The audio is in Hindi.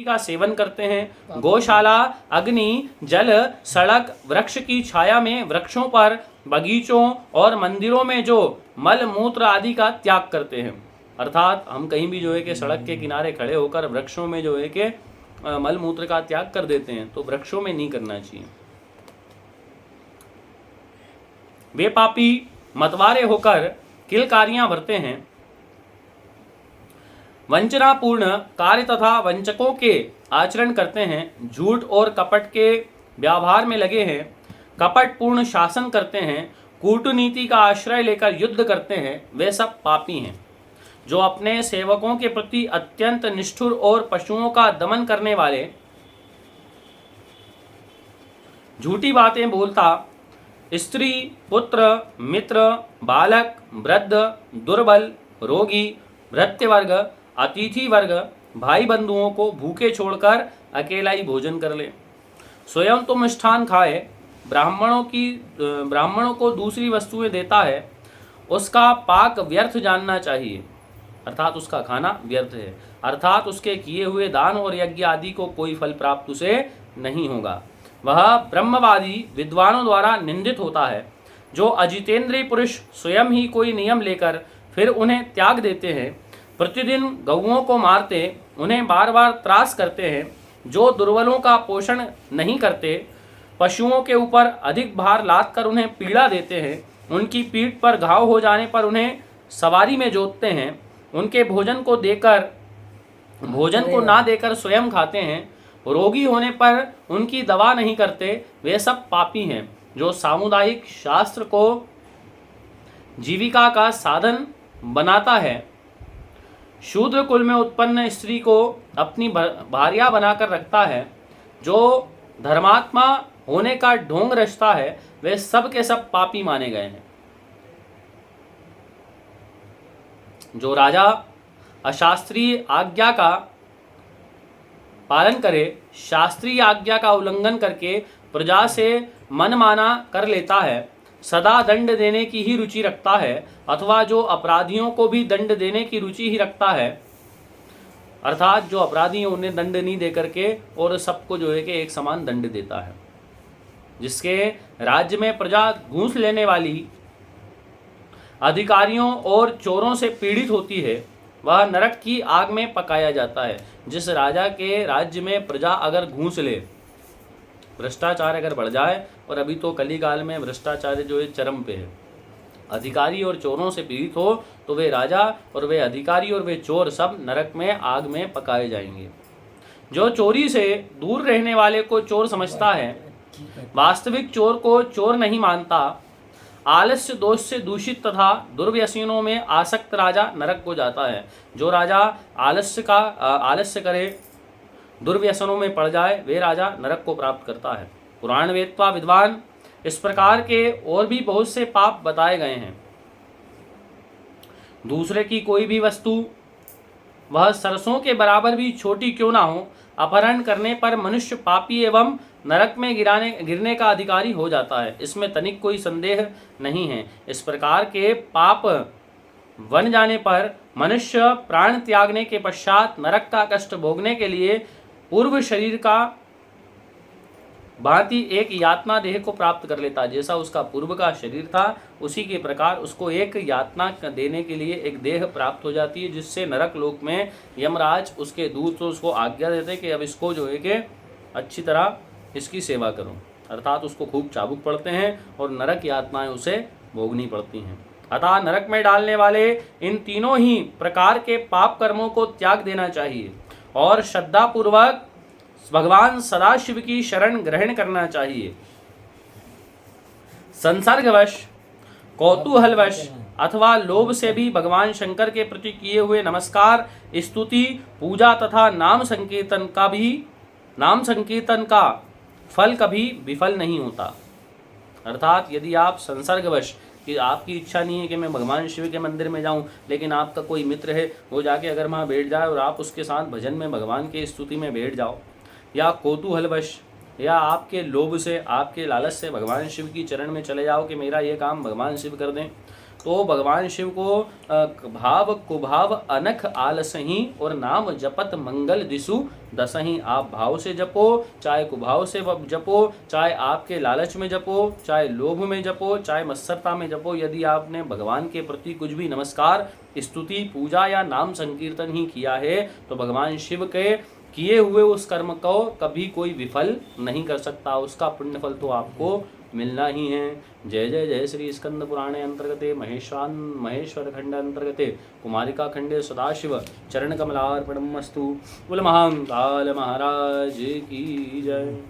का सेवन करते हैं। गौशाला, अग्नि, जल, सड़क, वृक्ष की छाया में वृक्षों पर, बगीचों और मंदिरों में जो मल मूत्र आदि का त्याग करते हैं। अर्थात हम कहीं भी जो है कि सड़क के किनारे खड़े होकर वृक्षों में जो है कि मल मूत्र का त्याग कर देते हैं, तो वृक्षों में नहीं करना चाहिए। वे पापी मतवारे होकर किलकारियां भरते हैं, वंचनापूर्ण कार्य तथा वंचकों के आचरण करते हैं, झूठ और कपट के व्यवहार में लगे हैं, कपटपूर्ण शासन करते हैं, कूटनीति का आश्रय लेकर युद्ध करते हैं, वे सब पापी हैं। जो अपने सेवकों के प्रति अत्यंत निष्ठुर और पशुओं का दमन करने वाले, झूठी बातें बोलता, स्त्री, पुत्र, मित्र, बालक, वृद्ध, दुर्बल, रोगी, भृत्य वर्ग, अतिथि वर्ग, भाई बंधुओं को भूखे छोड़कर अकेला ही भोजन कर ले। स्वयं तो मिष्ठान खाए, ब्राह्मणों को दूसरी वस्तुएं देता है, उसका पाक व्यर्थ जानना चाहिए, अर्थात उसका खाना व्यर्थ है, अर्थात उसके किए हुए दान और यज्ञ आदि को कोई फल प्राप्त उसे नहीं होगा। वह ब्रह्मवादी विद्वानों द्वारा निंदित होता है। जो अजितेंद्रिय पुरुष स्वयं ही कोई नियम लेकर फिर उन्हें त्याग देते हैं, प्रतिदिन गौओं को मारते, उन्हें बार बार त्रास करते हैं, जो दुर्बलों का पोषण नहीं करते, पशुओं के ऊपर अधिक भार लाद कर उन्हें पीड़ा देते हैं, उनकी पीठ पर घाव हो जाने पर उन्हें सवारी में जोतते हैं, उनके भोजन को ना देकर स्वयं खाते हैं, रोगी होने पर उनकी दवा नहीं करते, वे सब पापी हैं। जो सामुदायिक शास्त्र को जीविका का साधन बनाता है, शूद्र कुल में उत्पन्न स्त्री को अपनी भार्या बनाकर रखता है, जो धर्मात्मा होने का ढोंग रचता है, वे सब के सब पापी माने गए हैं। जो राजा अशास्त्रीय आज्ञा का पालन करे, शास्त्रीय आज्ञा का उल्लंघन करके प्रजा से मनमाना कर लेता है, सदा दंड देने की ही रुचि रखता है, अथवा जो अपराधियों को भी दंड देने की रुचि ही रखता है, अर्थात जो अपराधी हैं उन्हें दंड नहीं दे करके और सबको जो है कि एक समान दंड देता है, जिसके राज्य में प्रजा घूस लेने वाली, अधिकारियों और चोरों से पीड़ित होती है, वह नरक की आग में पकाया जाता है। जिस राजा के राज्य में प्रजा अगर घूस ले, भ्रष्टाचार अगर बढ़ जाए, और अभी तो कलिकाल में भ्रष्टाचार जो है चरम पे है, अधिकारी और चोरों से पीड़ित हो, तो वे राजा और वे अधिकारी और वे चोर सब नरक में आग में पकाए जाएंगे। जो चोरी से दूर रहने वाले को चोर समझता है, वास्तविक चोर को चोर नहीं मानता, आलस्य दोष से दूषित तथा दुर्व्यसनों में आसक्त राजा नरक को जाता है। जो राजा आलस्य करे, दुर्व्यसनों में पड़ जाए, वे राजा नरक को प्राप्त करता है। पुराण वेत्ता विद्वान इस प्रकार के और भी बहुत से पाप बताए गए हैं। दूसरे की कोई भी वस्तु, वह सरसों के बराबर भी छोटी क्यों ना हो, अपहरण करने पर मनुष्य पापी एवं नरक में गिरने का अधिकारी हो जाता है, इसमें तनिक कोई संदेह नहीं है। इस प्रकार के पाप बन जाने पर मनुष्य प्राण त्यागने के पश्चात नरक का कष्ट भोगने के लिए पूर्व शरीर का भांति एक यातना देह को प्राप्त कर लेता है। जैसा उसका पूर्व का शरीर था, उसी के प्रकार उसको एक यातना देने के लिए एक देह प्राप्त हो जाती है, जिससे नरक लोक में यमराज उसके दूत तो उसको आज्ञा देते कि अब इसको जो है कि अच्छी तरह इसकी सेवा करो, अर्थात उसको खूब चाबुक पड़ते हैं और नरक यातनाएं उसे भोगनी पड़ती हैं। अतः नरक में डालने वाले इन तीनों ही प्रकार के पाप कर्मों को त्याग देना चाहिए और श्रद्धापूर्वक भगवान सदाशिव की शरण ग्रहण करना चाहिए। संसर्गवश, कौतूहलवश अथवा लोभ से भी भगवान शंकर के प्रति किए हुए नमस्कार, स्तुति, पूजा तथा नाम संकीर्तन का फल कभी विफल नहीं होता। अर्थात यदि आप संसर्गवश, कि आपकी इच्छा नहीं है कि मैं भगवान शिव के मंदिर में जाऊं, लेकिन आपका कोई मित्र है, वो जाके अगर वहाँ बैठ जाए और आप उसके साथ भजन में भगवान के स्तुति में बैठ जाओ, या कौतूहलवश या आपके लोभ से, आपके लालच से भगवान शिव की चरण में चले जाओ कि मेरा ये काम भगवान शिव कर दें, तो भगवान शिव को भाव कुभाव अनख आलसही और नाम जपत मंगल दिसु दसही। आप भाव से जपो, चाहे कुभाव से जपो, चाहे आपके लालच में जपो, चाहे लोभ में जपो, चाहे मत्सरता में जपो, यदि आपने भगवान के प्रति कुछ भी नमस्कार, स्तुति, पूजा या नाम संकीर्तन ही किया है तो भगवान शिव के किए हुए उस कर्म को कभी कोई विफल नहीं कर सकता, उसका पुण्य फल तो आपको मिलना ही है। जय जय जय श्री स्कंद पुराणे अंतर्गते महेश्वर खंड अंतर्गते कुमारिका खंडे सदाशिव चरण कमलार्पणमस्तु। बोल महाकाल महाराज की जय।